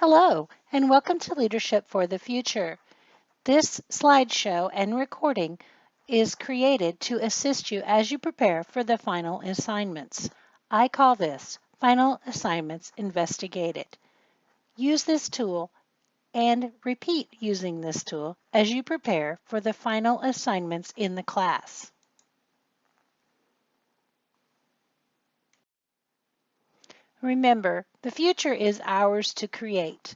Hello, and welcome to Leadership for the Future. This slideshow and recording is created to assist you as you prepare for the final assignments. I call this Final Assignments Investigated. Use this tool and repeat using this tool as you prepare for the final assignments in the class. Remember, the future is ours to create.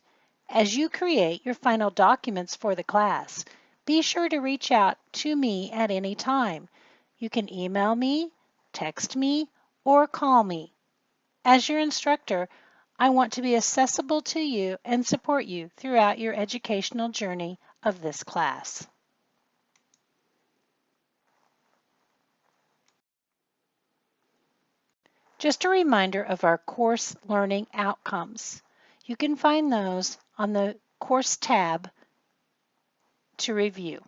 As you create your final documents for the class, be sure to reach out to me at any time. You can email me, text me, or call me. As your instructor, I want to be accessible to you and support you throughout your educational journey of this class. Just a reminder of our course learning outcomes. You can find those on the course tab to review.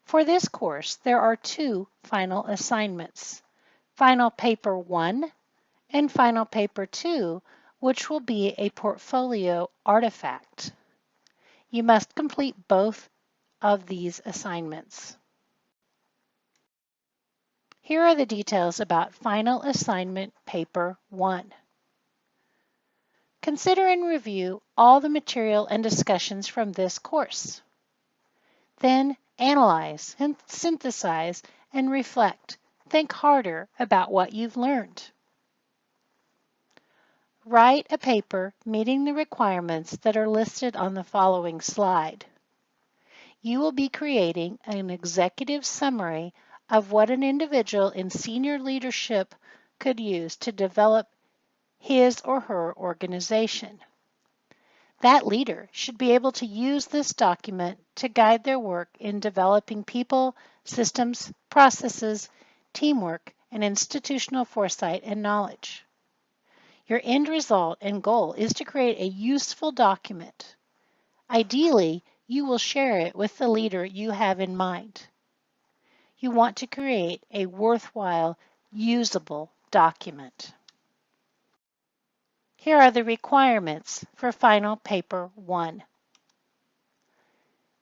For this course, there are two final assignments, Final Paper 1 and Final Paper 2, which will be a portfolio artifact. You must complete both of these assignments. Here are the details about Final Assignment Paper 1. Consider and review all the material and discussions from this course. Then analyze and synthesize and reflect. Think harder about what you've learned. Write a paper meeting the requirements that are listed on the following slide. You will be creating an executive summary of what an individual in senior leadership could use to develop his or her organization. That leader should be able to use this document to guide their work in developing people, systems, processes, teamwork, and institutional foresight and knowledge. Your end result and goal is to create a useful document. Ideally, you will share it with the leader you have in mind. You want to create a worthwhile, usable document. Here are the requirements for Final Paper 1.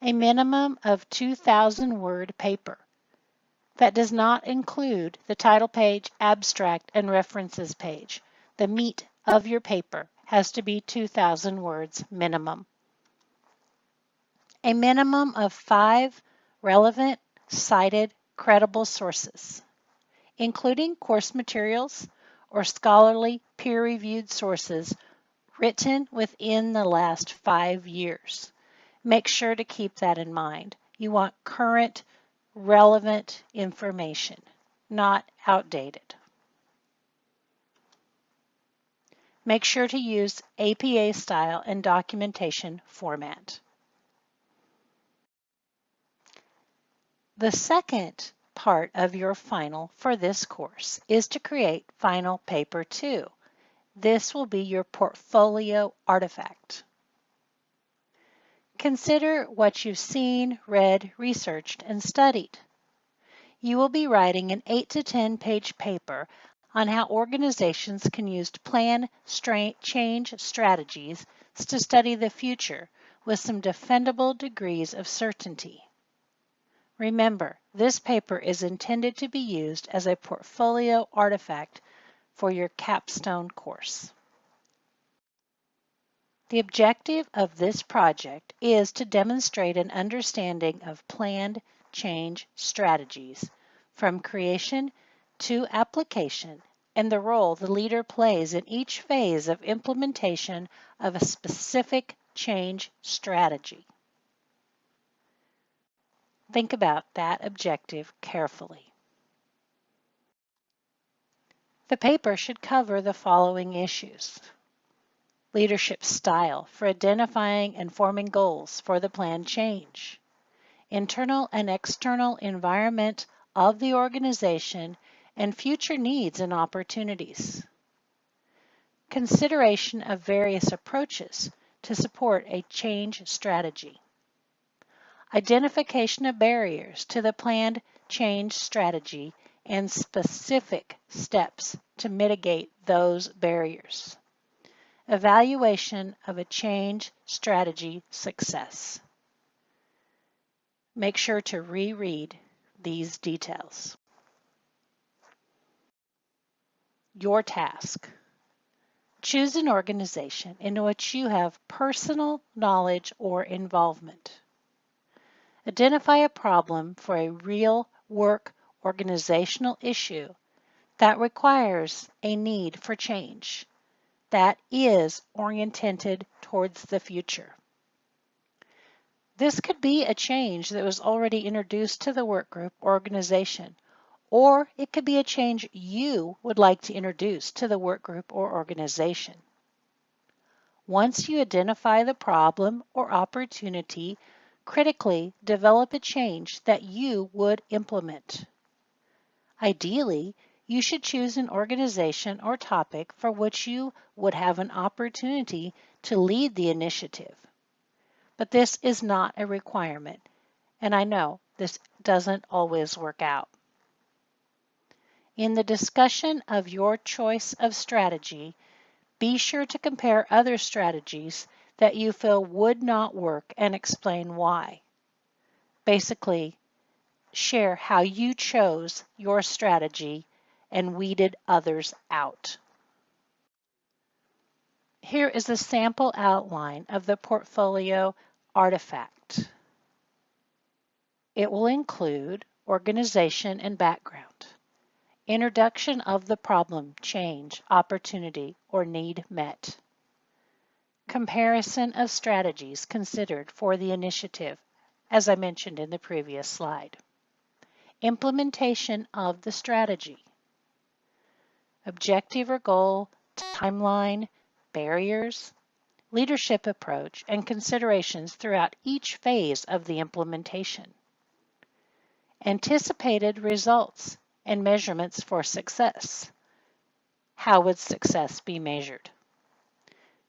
A minimum of 2,000 word paper. That does not include the title page, abstract, and references page. The meat of your paper has to be 2,000 words minimum. A minimum of 5 relevant, cited, credible sources, including course materials or scholarly peer-reviewed sources written within the last 5 years. Make sure to keep that in mind. You want current, relevant information, not outdated. Make sure to use APA style and documentation format. The second part of your final for this course is to create Final Paper 2. This will be your portfolio artifact. Consider what you've seen, read, researched, and studied. You will be writing an 8 to 10 page paper on how organizations can use plan change strategies to study the future with some defendable degrees of certainty. Remember, this paper is intended to be used as a portfolio artifact for your capstone course. The objective of this project is to demonstrate an understanding of planned change strategies from creation to application and the role the leader plays in each phase of implementation of a specific change strategy. Think about that objective carefully. The paper should cover the following issues. Leadership style for identifying and forming goals for the planned change. Internal and external environment of the organization and future needs and opportunities. Consideration of various approaches to support a change strategy. Identification of barriers to the planned change strategy and specific steps to mitigate those barriers. Evaluation of a change strategy success. Make sure to reread these details. Your task. Choose an organization in which you have personal knowledge or involvement. Identify a problem for a real work organizational issue that requires a need for change that is oriented towards the future. This could be a change that was already introduced to the workgroup or organization, or it could be a change you would like to introduce to the workgroup or organization. Once you identify the problem or opportunity, critically develop a change that you would implement. Ideally, you should choose an organization or topic for which you would have an opportunity to lead the initiative. But this is not a requirement, and I know this doesn't always work out. In the discussion of your choice of strategy, be sure to compare other strategies that you feel would not work and explain why. Basically, share how you chose your strategy and weeded others out. Here is a sample outline of the portfolio artifact. It will include organization and background, introduction of the problem, change, opportunity, or need met, comparison of strategies considered for the initiative, as I mentioned in the previous slide, implementation of the strategy, objective or goal, timeline, barriers, leadership approach, and considerations throughout each phase of the implementation, anticipated results and measurements for success. How would success be measured?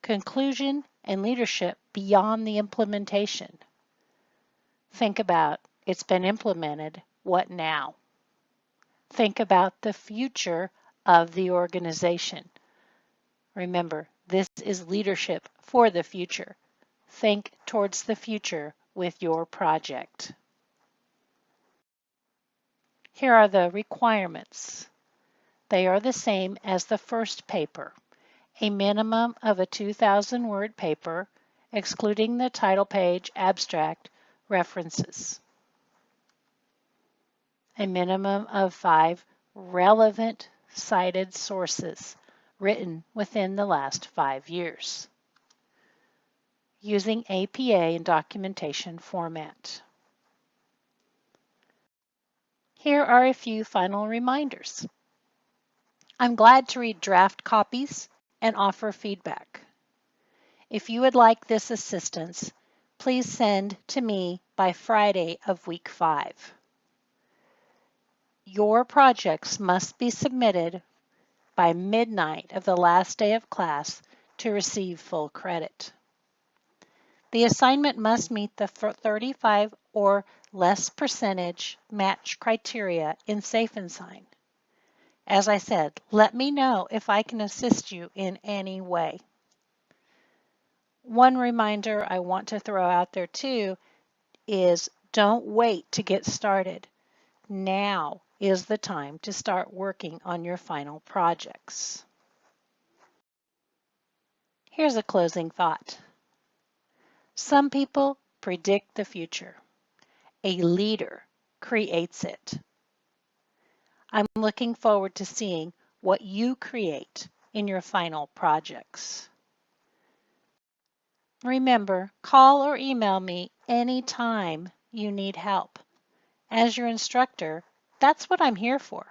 Conclusion and leadership beyond the implementation. Think about, it's been implemented, what now? Think about the future of the organization. Remember, this is leadership for the future. Think towards the future with your project. Here are the requirements. They are the same as the first paper. A minimum of a 2,000-word paper, excluding the title page, abstract, references. A minimum of 5 relevant cited sources written within the last 5 years, using APA and documentation format. Here are a few final reminders. I'm glad to read draft copies and offer feedback. If you would like this assistance, please send to me by Friday of week 5. Your projects must be submitted by midnight of the last day of class to receive full credit. The assignment must meet the 35 or less percentage match criteria in Safe and Sign. As I said, let me know if I can assist you in any way. One reminder I want to throw out there too is don't wait to get started. Now is the time to start working on your final projects. Here's a closing thought. Some people predict the future. A leader creates it. I'm looking forward to seeing what you create in your final projects. Remember, call or email me anytime you need help. As your instructor, that's what I'm here for.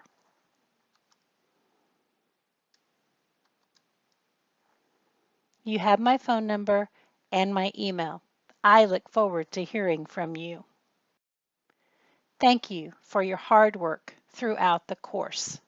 You have my phone number and my email. I look forward to hearing from you. Thank you for your hard work throughout the course.